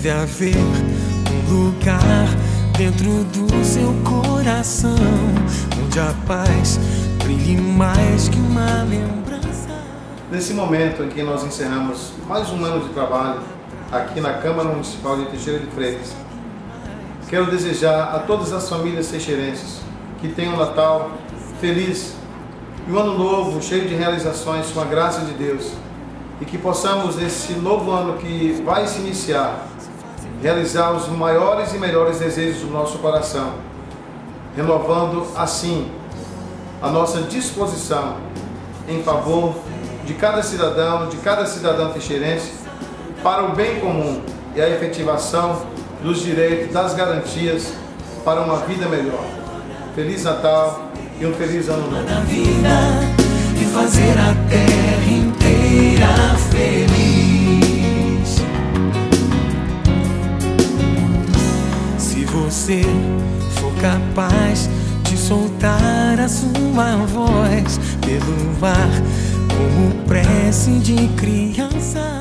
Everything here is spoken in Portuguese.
Deve haver um lugar dentro do seu coração onde a paz brilhe mais que uma lembrança. Nesse momento em que nós encerramos mais um ano de trabalho aqui na Câmara Municipal de Teixeira de Freitas, quero desejar a todas as famílias teixeirenses que tenham um Natal feliz e um ano novo cheio de realizações com a graça de Deus, e que possamos, nesse novo ano que vai se iniciar, realizar os maiores e melhores desejos do nosso coração, renovando assim a nossa disposição em favor de cada cidadão teixeirense, para o bem comum e a efetivação dos direitos, das garantias para uma vida melhor. Feliz Natal e um feliz Ano Novo. Da vida e fazer a terra inteira feliz. Se você for capaz de soltar a sua voz pelo ar como prece de criança.